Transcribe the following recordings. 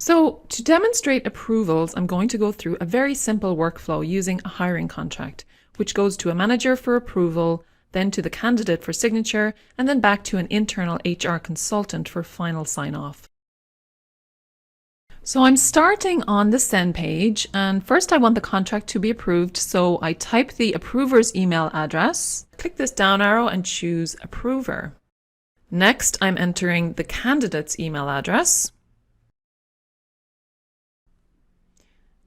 So to demonstrate approvals, I'm going to go through a very simple workflow using a hiring contract, which goes to a manager for approval, then to the candidate for signature, and then back to an internal HR consultant for final sign-off. So I'm starting on the send page, and first I want the contract to be approved, so I type the approver's email address, click this down arrow and choose approver. Next, I'm entering the candidate's email address.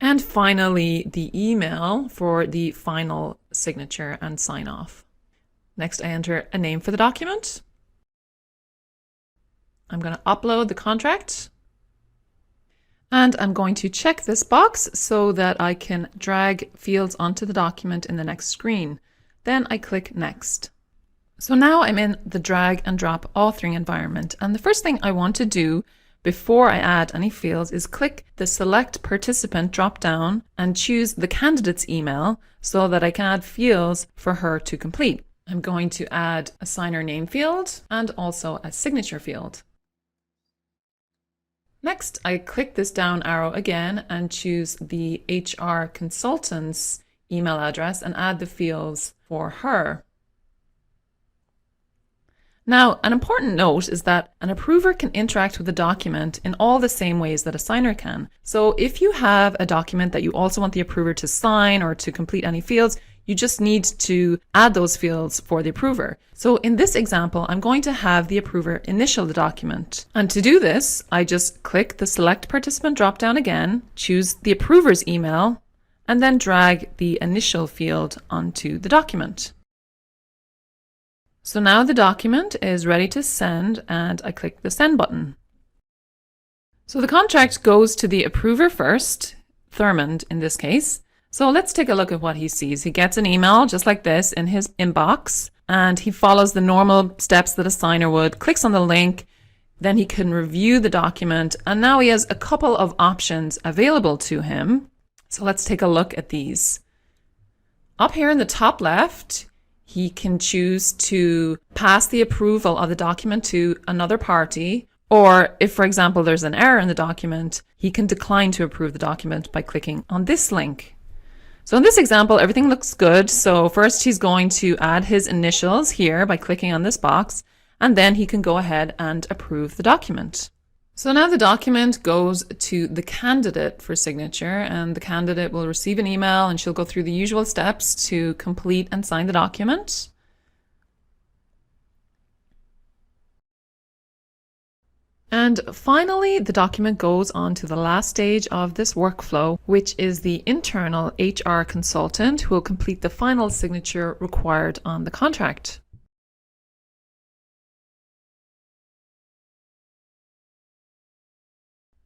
And finally, the email for the final signature and sign off. Next, I enter a name for the document. I'm going to upload the contract. And I'm going to check this box so that I can drag fields onto the document in the next screen. Then I click Next. So now I'm in the drag and drop authoring environment. And the first thing I want to do before I add any fields is click the Select Participant drop down and choose the candidate's email so that I can add fields for her to complete. I'm going to add a signer name field and also a signature field. Next, I click this down arrow again and choose the HR consultant's email address and add the fields for her. Now, an important note is that an approver can interact with the document in all the same ways that a signer can. So if you have a document that you also want the approver to sign or to complete any fields, you just need to add those fields for the approver. So in this example, I'm going to have the approver initial the document. And to do this, I just click the Select Participant drop-down again, choose the approver's email, and then drag the initial field onto the document. So now the document is ready to send and I click the send button. So the contract goes to the approver first, Thurmond in this case. So let's take a look at what he sees. He gets an email just like this in his inbox and he follows the normal steps that a signer would, clicks on the link, then he can review the document and now he has a couple of options available to him. So let's take a look at these. Up here in the top left, he can choose to pass the approval of the document to another party, or if, for example, there's an error in the document, he can decline to approve the document by clicking on this link. So in this example, everything looks good. So first he's going to add his initials here by clicking on this box, and then he can go ahead and approve the document. So now the document goes to the candidate for signature and the candidate will receive an email and she'll go through the usual steps to complete and sign the document. And finally, the document goes on to the last stage of this workflow, which is the internal HR consultant who will complete the final signature required on the contract.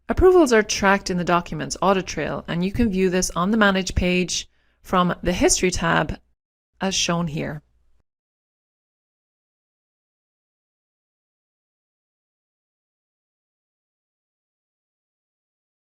Approvals are tracked in the document's audit trail, and you can view this on the Manage page from the History tab as shown here.